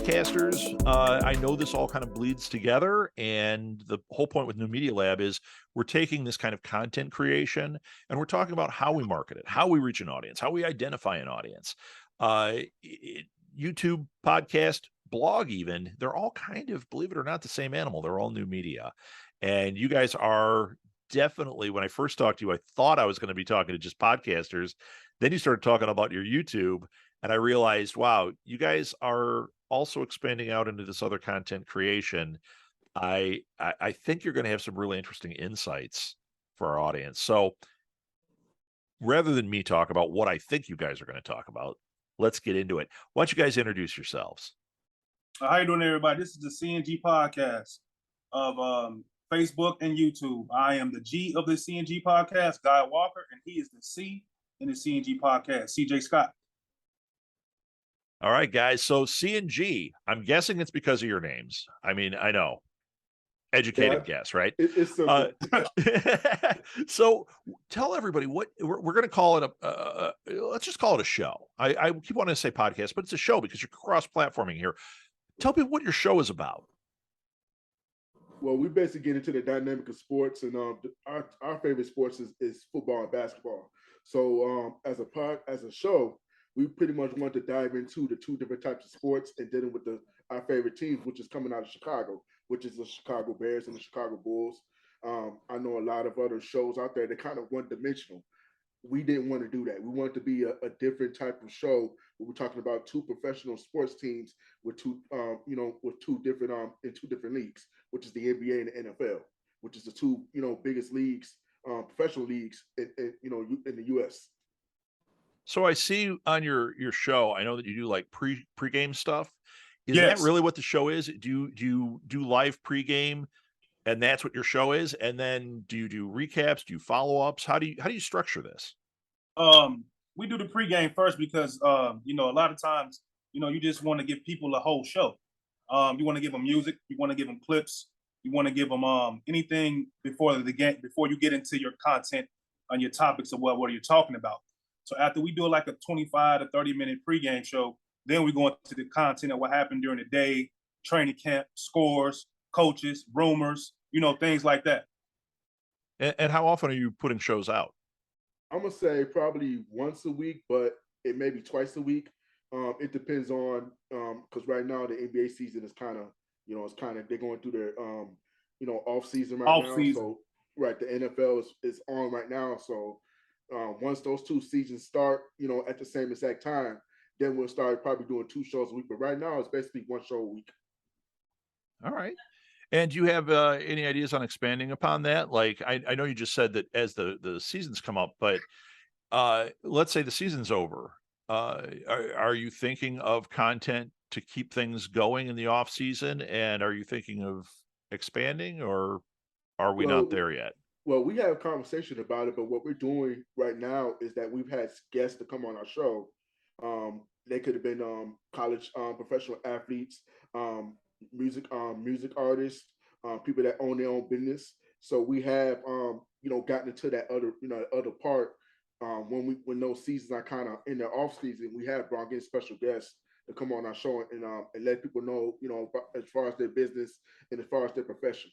podcasters, I know this all kind of bleeds together, and the whole point with New Media Lab is we're taking this kind of content creation and we're talking about how we market it, how we reach an audience, how we identify an audience. YouTube, podcast, blog, even, they're all kind of, believe it or not, the same animal. They're all new media. And you guys are definitely, when I first talked to you, I thought I was going to be talking to just podcasters. Then you started talking about your YouTube, and I realized, wow, you guys are also expanding out into this other content creation. I think you're going to have some really interesting insights for our audience. So rather than me talk about what I think you guys are going to talk about, let's get into it. Why don't you guys introduce yourselves? How you doing, everybody? This is the CNG Podcast of Facebook and YouTube. I am the G of the CNG Podcast, Guy Walker, and he is the C in the CNG Podcast, CeeJay Scott. All right, guys. So CNG, I'm guessing it's because of your names. I mean, I know. Educated guess, right? It's simple. So tell everybody what we're going to call it. Let's just call it a show. I keep wanting to say podcast, but it's a show because you're cross-platforming here. Tell people what your show is about. Well, we basically get into the dynamic of sports, and our favorite sports is football and basketball. So as a show, we pretty much want to dive into the two different types of sports and dealing with our favorite teams, which is coming out of Chicago, which is the Chicago Bears and the Chicago Bulls. I know a lot of other shows out there that kind of one-dimensional. We didn't want to do that. We wanted to be a different type of show where we're talking about two professional sports teams with two different leagues, which is the NBA and the NFL, which is the two biggest leagues, professional leagues in the U.S. So I see on your show, I know that you do like pregame stuff. Is Yes. that really what the show is? Do you do live pregame, and that's what your show is? And then do you do recaps? Do you follow-ups? How do you structure this? We do the pregame first because a lot of times, you just want to give people a whole show. You want to give them music, you want to give them clips, you want to give them anything before the game, before you get into your content on your topics of what are you talking about. So after we do like a 25 to 30-minute pregame show, then we go into the content of what happened during the day, training camp, scores, coaches, rumors, things like that. And how often are you putting shows out? I'm going to say probably once a week, but it may be twice a week. It depends on, because right now the NBA season is kind of, they're going through their, off season right now. So, right, the NFL is on right now. So once those two seasons start, at the same exact time, then we'll start probably doing 2 shows a week. But right now it's basically 1 show a week. All right. And do you have any ideas on expanding upon that? Like, I know you just said that as the seasons come up, but let's say the season's over. Are you thinking of content to keep things going in the off season? And are you thinking of expanding, or are we not there yet? Well, we have a conversation about it, but what we're doing right now is that we've had guests to come on our show. They could have been college professional athletes, music artists, people that own their own business. So we have gotten into that other part when those seasons are kind of in their off season. We have brought in special guests to come on our show and let people know as far as their business and as far as their profession.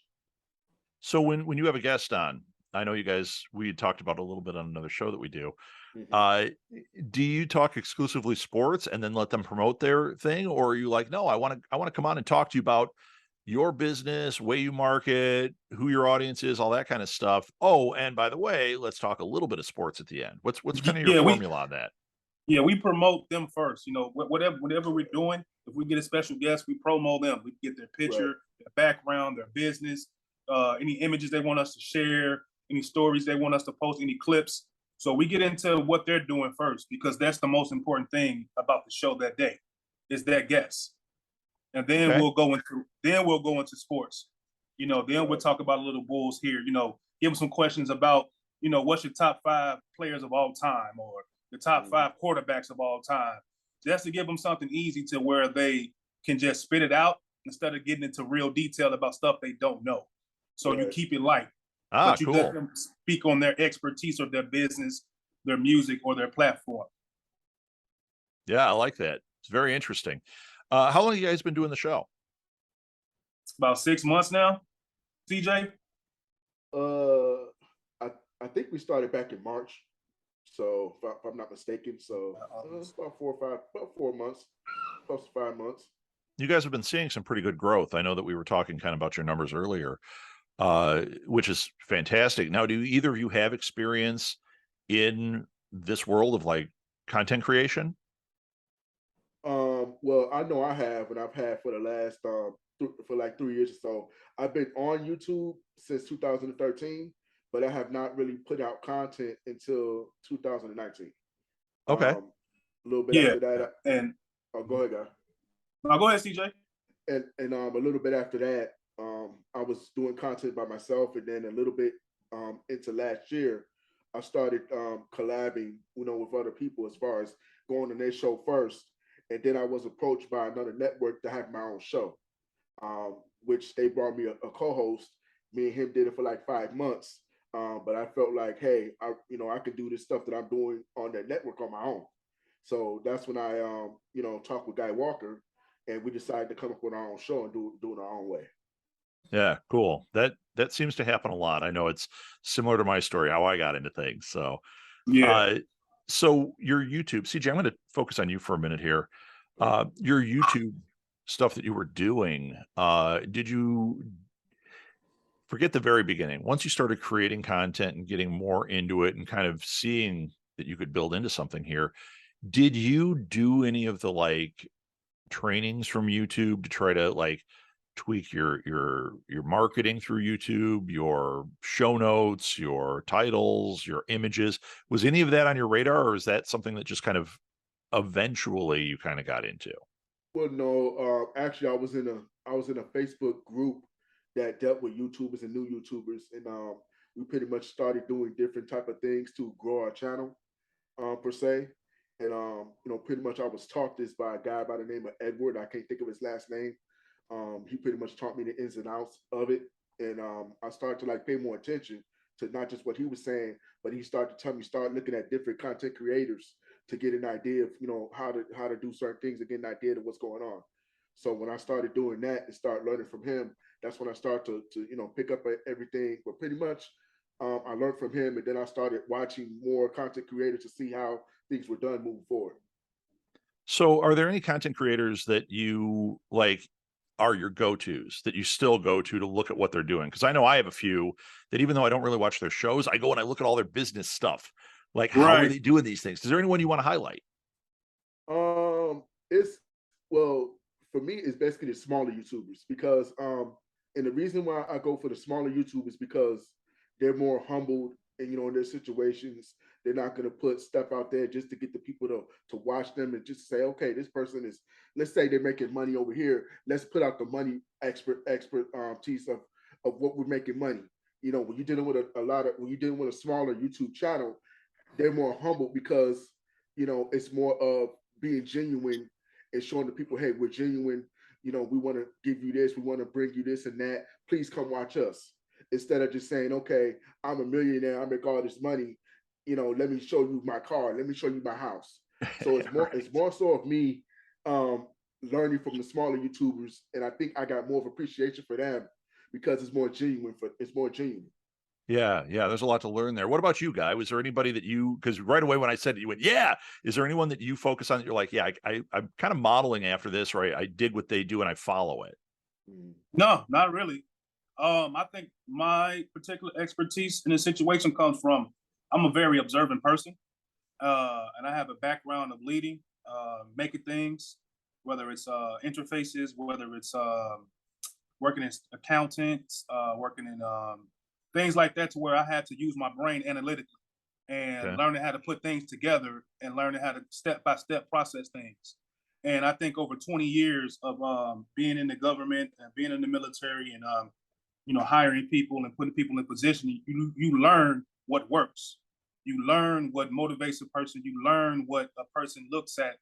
So when you have a guest on, I know you guys, we had talked about a little bit on another show that we do. Mm-hmm. Do you talk exclusively sports and then let them promote their thing? Or are you like, no, I want to come on and talk to you about your business, way you market, who your audience is, all that kind of stuff. Oh, and by the way, let's talk a little bit of sports at the end. What's kind of your formula on that? Yeah, we promote them first. Whatever we're doing, if we get a special guest, we promo them. We get their picture, right, their background, their business, any images they want us to share, any stories they want us to post, any clips. So we get into what they're doing first, because that's the most important thing about the show that day, is that guest. And then we'll go into sports. Then we'll talk about a little Bulls here, give them some questions about, what's your top 5 players of all time, or the top 5 quarterbacks of all time, just to give them something easy to where they can just spit it out instead of getting into real detail about stuff they don't know. So you keep it light, but you cool. let them speak on their expertise or their business, their music, or their platform. Yeah, I like that. It's very interesting. How long have you guys been doing the show? About 6 months now, CeeJay. I think we started back in March. So if I'm not mistaken, so about 4 months, close to 5 months. You guys have been seeing some pretty good growth. I know that we were talking kind of about your numbers earlier, which is fantastic. Now, do either of you have experience in this world of like content creation? Well, I know I have, and I've had for the last for like 3 years or so. I've been on YouTube since 2013, but I have not really put out content until 2019. Okay. A little bit after that, and go ahead, guy. No, go ahead, CeeJay. And a little bit after that, I was doing content by myself, and then a little bit into last year, I started collabing, with other people as far as going on their show first, and then I was approached by another network to have my own show, which they brought me a co-host. Me and him did it for like 5 months, but I felt like, hey, I could do this stuff that I'm doing on that network on my own. So that's when I, talked with Guy Walker, and we decided to come up with our own show and do it our own way. Yeah, cool. That seems to happen a lot. I know it's similar to my story, how I got into things. So, so your YouTube, CeeJay, I'm going to focus on you for a minute here. Your YouTube stuff that you were doing, did you forget the very beginning? Once you started creating content and getting more into it and kind of seeing that you could build into something here, did you do any of the like trainings from YouTube to try to like tweak your marketing through YouTube, your show notes, your titles, your images? Was any of that on your radar, or is that something that just kind of eventually you kind of got into? Well, no, actually, I was in a Facebook group that dealt with YouTubers and new YouTubers, and we pretty much started doing different type of things to grow our channel, per se. And pretty much I was taught this by a guy by the name of Edward. I can't think of his last name. He pretty much taught me the ins and outs of it, and I started to like pay more attention to not just what he was saying, but he started to tell me start looking at different content creators to get an idea of how to do certain things and get an idea of what's going on. So when I started doing that and start learning from him, that's when I started to pick up everything. But pretty much I learned from him, and then I started watching more content creators to see how things were done moving forward. So are there any content creators that you like are your go-tos that you still go to look at what they're doing? Because I know I have a few that even though I don't really watch their shows, I go and I look at all their business stuff. Like, how are they doing these things? Is there anyone you want to highlight? It's well, for me, it's basically the smaller YouTubers because and the reason why I go for the smaller YouTubers because they're more humbled and in their situations, they're not going to put stuff out there just to get the people to watch them and just say, okay, this person is, let's say they're making money over here. Let's put out the money expertise of what we're making money. When you're dealing with when you're dealing with a smaller YouTube channel, they're more humble because, it's more of being genuine and showing the people, hey, we're genuine. We want to give you this. We want to bring you this and that. Please come watch us. Instead of just saying, okay, I'm a millionaire, I make all this money, let me show you my car, let me show you my house. So it's more, it's more so of me learning from the smaller YouTubers, and I think I got more of appreciation for them because it's more genuine. Yeah, there's a lot to learn there. What about you, Guy? Was there anybody that because right away when I said it, you went, yeah, is there anyone that you focus on that you're like, yeah, I'm kind of modeling after this, or I dig what they do and I follow it? No, not really. I think my particular expertise in this situation comes from, I'm a very observant person, and I have a background of leading, making things, whether it's interfaces, whether it's working as accountants, working in things like that, to where I had to use my brain analytically and learning how to put things together and learning how to step-by-step process things. And I think over 20 years of being in the government and being in the military and hiring people and putting people in position, you learn what works. You learn what motivates a person. You learn what a person looks at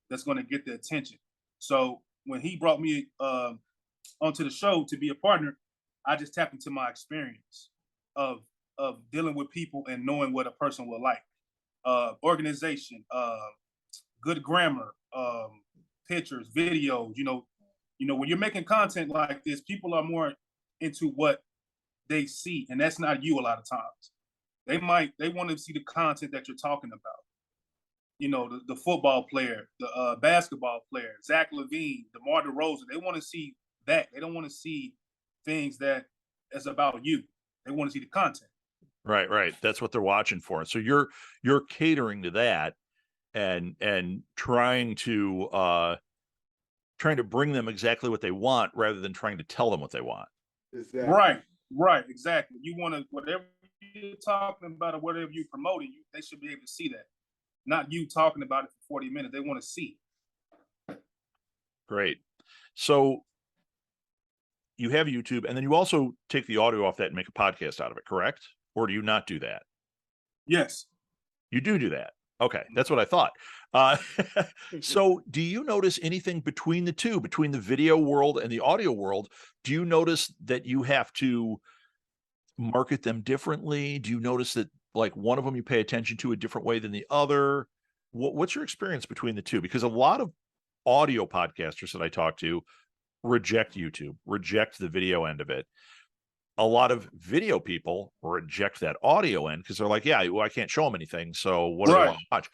that's going to get the attention. So when he brought me onto the show to be a partner, I just tapped into my experience of dealing with people and knowing what a person will like. Organization, good grammar, pictures, videos. When you're making content like this, people are more into what they see, and that's not you a lot of times. They want to see the content that you're talking about. The football player, the basketball player, Zach LaVine, DeMar DeRozan. They want to see that. They don't want to see things that is about you. They want to see the content. Right. That's what they're watching for. So you're catering to that and trying to bring them exactly what they want rather than trying to tell them what they want. Exactly. Right, exactly. You want to, whatever you're talking about or whatever you're promoting, they should be able to see that. Not you talking about it for 40 minutes. They want to see. Great. So you have YouTube, and then you also take the audio off that and make a podcast out of it, correct? Or do you not do that? Yes. You do that. Okay, that's what I thought. So do you notice anything between the two, between the video world and the audio world? Do you notice that you have to market them differently? Do you notice that like one of them you pay attention to a different way than the other? What's your experience between the two? Because a lot of audio podcasters that I talk to reject YouTube, reject the video end of it. A lot of video people reject that audio end because they're like, yeah, well, I can't show them anything. So what do they want to watch?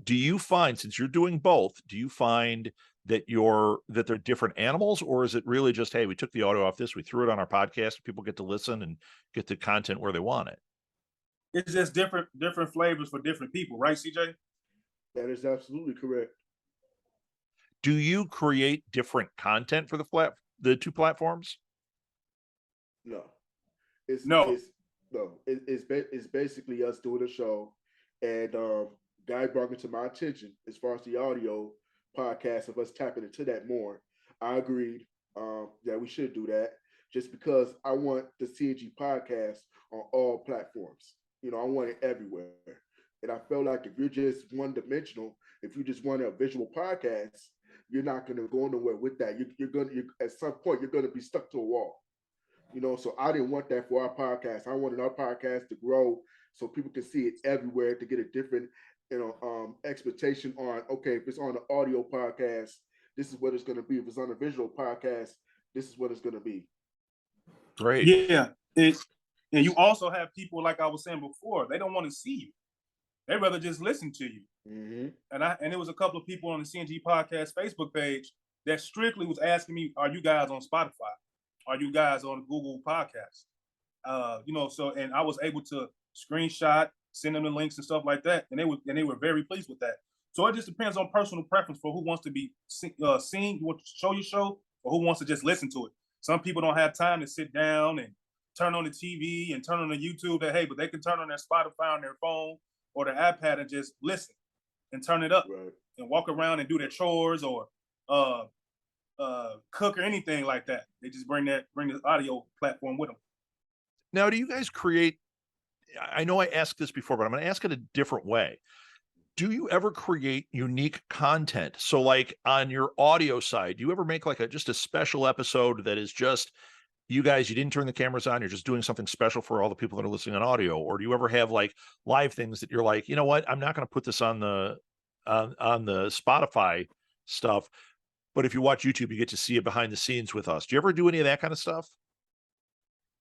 Do you find, since you're doing both, do you find that they're different animals, or is it really just, hey, we took the audio off this, we threw it on our podcast, people get to listen and get the content where they want it? It's just different flavors for different people, right, CeeJay? That is absolutely correct. Do you create different content for the two platforms? No. It's basically us doing a show, and Guy brought it to my attention as far as the audio podcast of us tapping into that more. I agreed that we should do that just because I want the CNG podcast on all platforms. I want it everywhere. And I feel like if you're just one-dimensional, if you just want a visual podcast, you're not going to go nowhere with that. At some point, you're going to be stuck to a wall. So I didn't want that for our podcast. I wanted our podcast to grow so people can see it everywhere, to get a different, expectation on, okay, if it's on an audio podcast, this is what it's going to be. If it's on a visual podcast, this is what it's going to be. Great. Yeah. And you also have people, like I was saying before, they don't want to see you. They'd rather just listen to you. Mm-hmm. And there was a couple of people on the CNG Podcast Facebook page that strictly was asking me, are you guys on Spotify? Are you guys on Google Podcasts? And I was able to screenshot, send them the links and stuff like that. And they were very pleased with that. So it just depends on personal preference for who wants to be seen, who wants to show your show, or who wants to just listen to it. Some people don't have time to sit down and turn on the TV and turn on the YouTube, but they can turn on their Spotify on their phone or their iPad and just listen and turn it up and walk around and do their chores or cook or anything like that. They just bring the audio platform with them. Now, do you guys create, I know I asked this before, but I'm going to ask it a different way. Do you ever create unique content? So like on your audio side, do you ever make like just a special episode that is just you didn't turn the cameras on, you're just doing something special for all the people that are listening on audio? Or do you ever have like live things that you're like, you know what, I'm not going to put this on the Spotify stuff, but if you watch YouTube, you get to see it behind the scenes with us. Do you ever do any of that kind of stuff?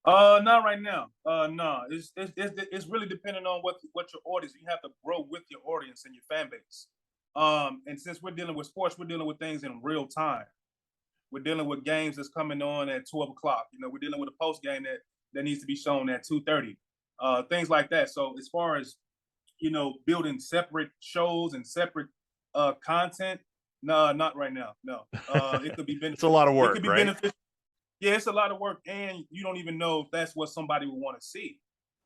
Not right now. No, it's really depending on what your audience. You have to grow with your audience and your fan base. And since we're dealing with sports, we're dealing with things in real time. We're dealing with games that's coming on at 12 o'clock. We're dealing with a post game that needs to be shown at 2:30. Things like that. So as far as building separate shows and separate content, no, not right now. No, it could be beneficial. It's a lot of work, it could be right? Beneficial. Yeah, it's a lot of work, and you don't even know if that's what somebody would want to see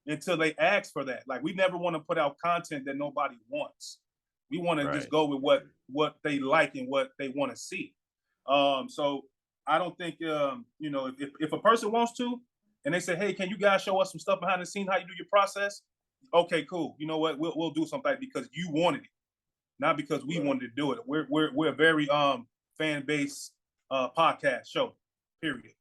until they ask for that. Like, we never want to put out content that nobody wants. We want to just go with what they like and what they want to see. So I don't think if a person wants to, and they say, hey, can you guys show us some stuff behind the scenes, how you do your process? Okay, cool. You know what? We'll do something because you wanted it, not because we wanted to do it. We're a very fan based podcast show. Period.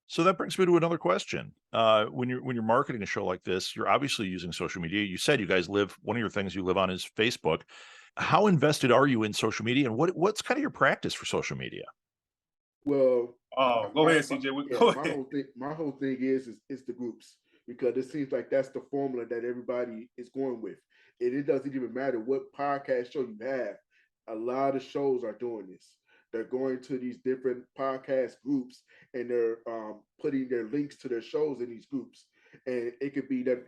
So that brings me to another question. When you're marketing a show like this, you're obviously using social media. You said you guys one of your things you live on is Facebook. How invested are you in social media, and what's kind of your practice for social media? Well, Go ahead, CJ. yeah, Go ahead. my whole thing is the groups, because it seems like that's the formula that everybody is going with. And it doesn't even matter what podcast show you have. A lot of shows are doing this. They're going to these different podcast groups, and they're putting their links to their shows in these groups. And it could be them,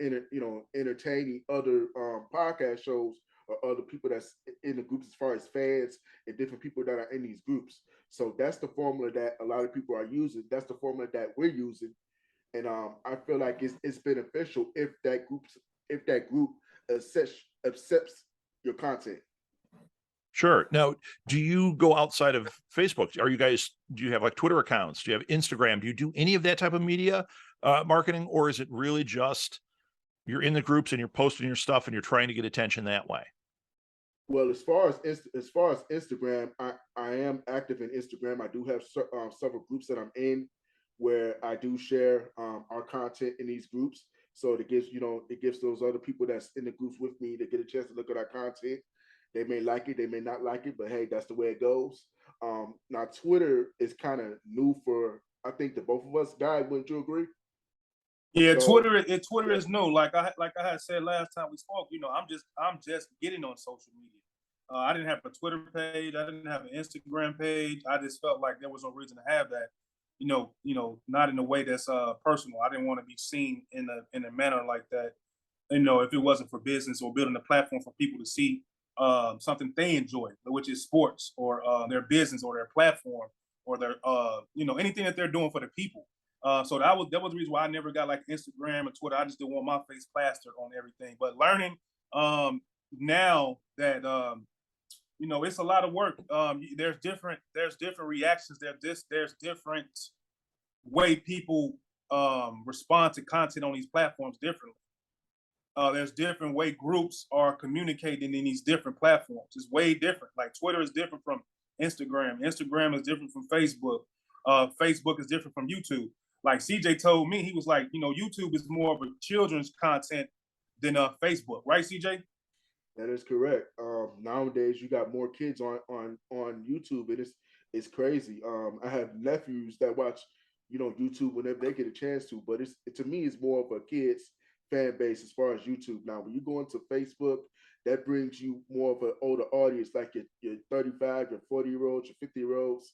entertaining other podcast shows or other people that's in the groups, as far as fans and different people that are in these groups. So that's the formula that a lot of people are using. That's the formula that we're using, and I feel like it's beneficial if that group accepts your content. Sure. Now, do you go outside of Facebook? Do you have like Twitter accounts? Do you have Instagram? Do you do any of that type of media marketing, or is it really just you're in the groups and you're posting your stuff and you're trying to get attention that way? Well, as far as Instagram, I am active in Instagram. I do have several groups that I'm in where I do share our content in these groups. So it gives those other people that's in the groups with me to get a chance to look at our content. They may like it, they may not like it, but hey, that's the way it goes. Now Twitter is kind of new for, I think, the both of us. Guy, wouldn't you agree? Yeah, So, Twitter is new. Like I had said last time we spoke, I'm just getting on social media. I didn't have a Twitter page. I didn't have an Instagram page. I just felt like there was no reason to have that. Not in a way that's personal. I didn't want to be seen in a manner like that. If it wasn't for business or building a platform for people to see something they enjoy, which is sports or their business or their platform or their anything that they're doing for the people. So that was the reason why I never got like Instagram or Twitter. I just didn't want my face plastered on everything. But learning now that it's a lot of work. There's different reactions. There's different way people respond to content on these platforms differently. There's different way groups are communicating in these different platforms. It's way different. Like Twitter is different from Instagram. Instagram is different from Facebook. Facebook is different from YouTube. Like CeeJay told me, he was like, YouTube is more of a children's content than Facebook, right, CeeJay? that is correct. Nowadays, you got more kids on YouTube, and it's crazy. I have nephews that watch, YouTube whenever they get a chance to. But to me, it's more of a kids fan base as far as YouTube. Now, when you go into Facebook, that brings you more of an older audience, like your 35, your 40-year-olds, your 50-year-olds.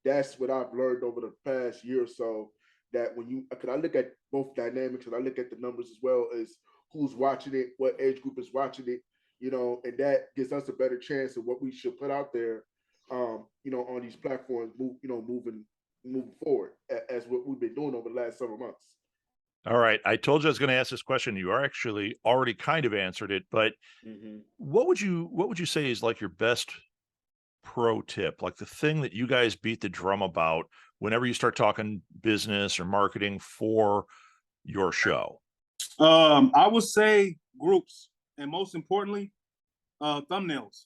That's what I've learned over the past year or so. That because I look at both dynamics and I look at the numbers as well as who's watching it, what age group is watching it, and that gives us a better chance of what we should put out there, on these platforms, moving forward, as what we've been doing over the last several months. All right. I told you I was going to ask this question. You are actually already kind of answered it, but what would you say is like your best pro tip, like the thing that you guys beat the drum about whenever you start talking business or marketing for your show? I would say groups, and most importantly, thumbnails.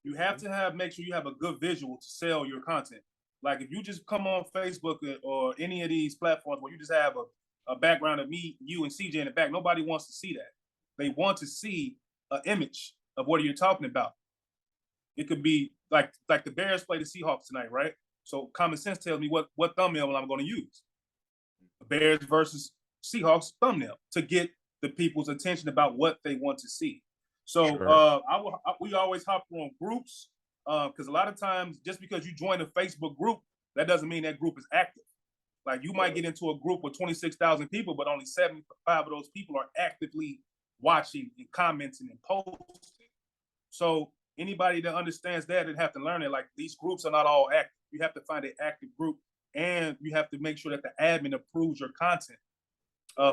You have to make sure you have a good visual to sell your content. Like if you just come on Facebook or any of these platforms where you just have a background of me, you, and CeeJay in the back, nobody wants to see that. They want to see an image of what you're talking about. It could be like the Bears play the Seahawks tonight, right? So common sense tells me what thumbnail I'm going to use. The Bears versus Seahawks thumbnail to get the people's attention about what they want to see. So sure. We always hop on groups because a lot of times just because you join a Facebook group, that doesn't mean that group is active. Like you might get into a group with 26,000 people, but only 75 of those people are actively watching and commenting and posting. So anybody that understands that and have to learn it, like these groups are not all active. You have to find an active group, and you have to make sure that the admin approves your content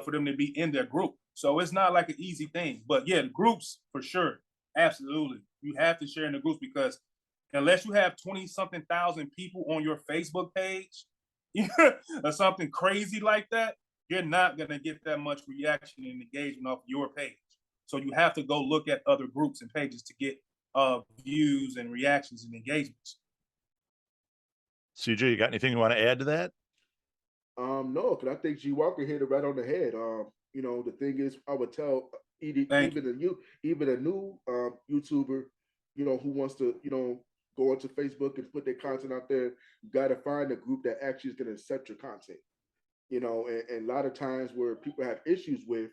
for them to be in their group. So it's not like an easy thing, but yeah, the groups for sure. Absolutely. You have to share in the groups because unless you have 20-something thousand people on your Facebook page or something crazy like that, you're not going to get that much reaction and engagement off your page. So you have to go look at other groups and pages to get views and reactions and engagements. CeeJay, you got anything you want to add to that? No, because I think G Walker hit it right on the head. The thing is, I would tell even a new YouTuber, who wants to, go into Facebook and put their content out there, you got to find a group that actually is going to accept your content. And a lot of times where people have issues with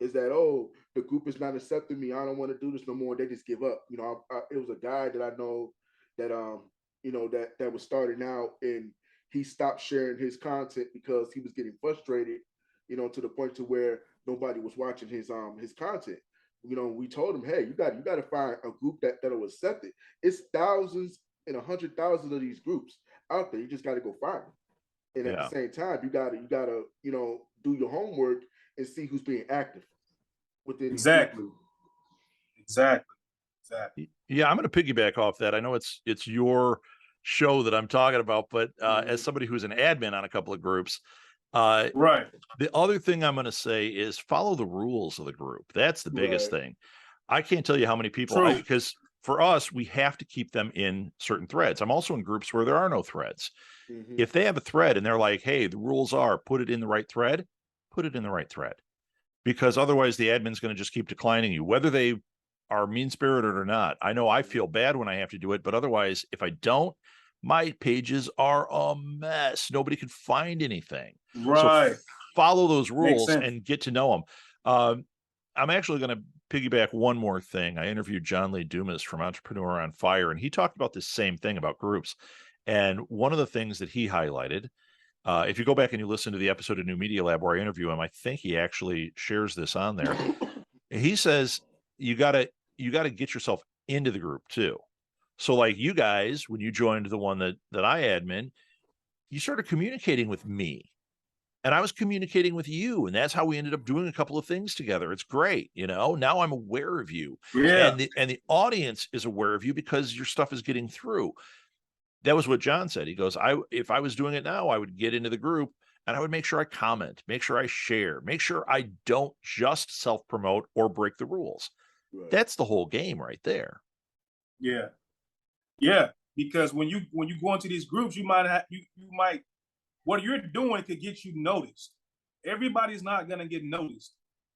is that, oh, the group is not accepting me. I don't want to do this no more. They just give up. It was a guy that I know that, that was starting out, and he stopped sharing his content because he was getting frustrated, to the point to where nobody was watching his content. We told him, hey, you got to find a group that'll accept it. It's thousands and 100,000 of these groups out there. You just got to go find them. And at the same time, you gotta do your homework and see who's being active within exactly. Yeah, I'm going to piggyback off that. I know it's your show that I'm talking about, but as somebody who's an admin on a couple of groups, right. The other thing I'm going to say is follow the rules of the group. That's the biggest thing. I can't tell you how many people, because for us, we have to keep them in certain threads. I'm also in groups where there are no threads. Mm-hmm. If they have a thread and they're like, hey, the rules are put it in the right thread, put it in the right thread, because otherwise the admin's going to just keep declining you, whether they are mean-spirited or not. I know I feel bad when I have to do it, but otherwise, if I don't, my pages are a mess. Nobody can find anything. Right. So follow those rules and get to know them. I'm actually going to piggyback one more thing. I interviewed John Lee Dumas from Entrepreneur on Fire, and he talked about this same thing about groups. And one of the things that he highlighted, if you go back and you listen to the episode of New Media Lab where I interview him, I think he actually shares this on there. He says, you gotta get yourself into the group too. So like you guys, when you joined the one that I admin, you started communicating with me and I was communicating with you. And that's how we ended up doing a couple of ththings together. It's great. Now I'm aware of you. Yeah. And the audience is aware of you because your stuff is getting through. That was what John said. He goes, if I was doing it now, I would get into the group and I would make sure I comment, make sure I share, make sure I don't just self-promote or break the rules. Right. That's the whole game right there. Yeah. Yeah. Because when you go into these groups, you might what you're doing could get you noticed. Everybody's not going to get noticed,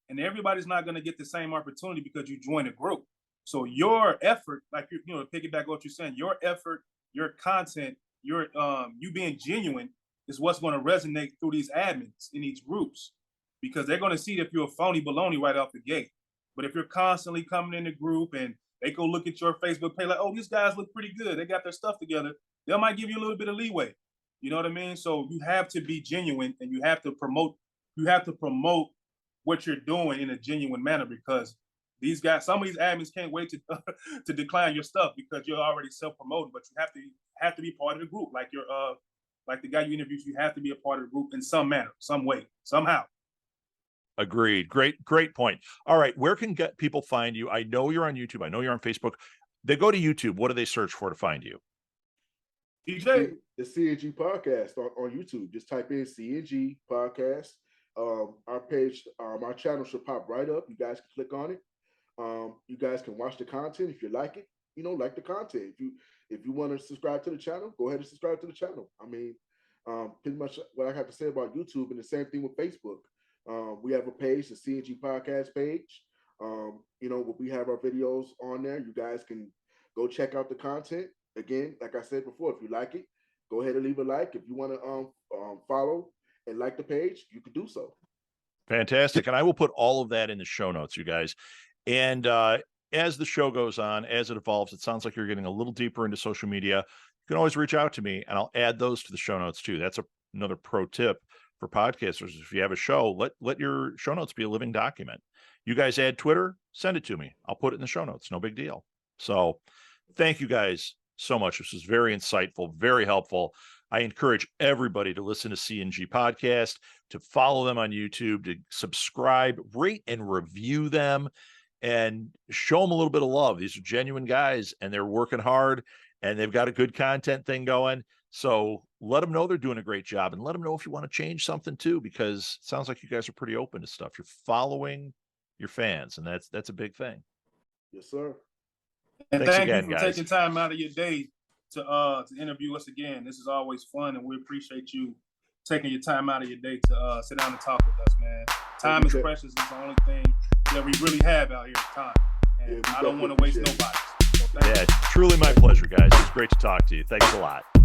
and everybody's not going to get the same opportunity because you join a group. So your effort, like piggyback what you're saying, your effort, your content, you being genuine is what's going to resonate through these admins in these groups, because they're going to see if you're a phony baloney right off the gate. But if you're constantly coming in the group and they go look at your Facebook page like, oh, these guys look pretty good, they got their stuff together, they might give you a little bit of leeway. You know what I mean? So you have to be genuine, and you have to promote what you're doing in a genuine manner, because these guys, some of these admins can't wait to decline your stuff because you're already self-promoting, but you have to be part of the group. Like like the guy you interviewed, you have to be a part of the group in some manner, some way, somehow. Agreed. Great point. All right. Where can people find you? I know you're on YouTube. I know you're on Facebook. They go to YouTube. What do they search for to find you? CeeJay. The CNG Podcast on YouTube. Just type in CNG Podcast. Our page, our channel should pop right up. You guys can click on it. You guys can watch the content if you like it. Like the content. If you want to subscribe to the channel, go ahead and subscribe to the channel. I mean, pretty much what I have to say about YouTube, and the same thing with Facebook. We have a page, the CNG Podcast page. We have our videos on there. You guys can go check out the content. Again, like I said before, if you like it, go ahead and leave a like. If you want to follow and like the page, you can do so. Fantastic. And I will put all of that in the show notes, you guys. And as the show goes on, as it evolves, it sounds like you're getting a little deeper into social media. You can always reach out to me, and I'll add those to the show notes too. That's another pro tip for podcasters. If you have a show, let your show notes be a living document. You guys add Twitter, send it to me. I'll put it in the show notes. No big deal. So thank you guys so much. This was very insightful, very helpful. I encourage everybody to listen to CNG Podcast, to follow them on YouTube, to subscribe, rate and review them, and show them a little bit of love. These are genuine guys, and they're working hard, and they've got a good content thing going. So let them know they're doing a great job, and let them know if you want to change something too, because it sounds like you guys are pretty open to stuff. You're following your fans, and that's a big thing. Yes, sir. And thank you for taking time out of your day to interview us again. This is always fun, and we appreciate you taking your time out of your day to sit down and talk with us, man. Time is precious. It's the only thing that we really have out here is time. And I don't want to waste nobody. So thank you. great to talk to you. Thanks a lot.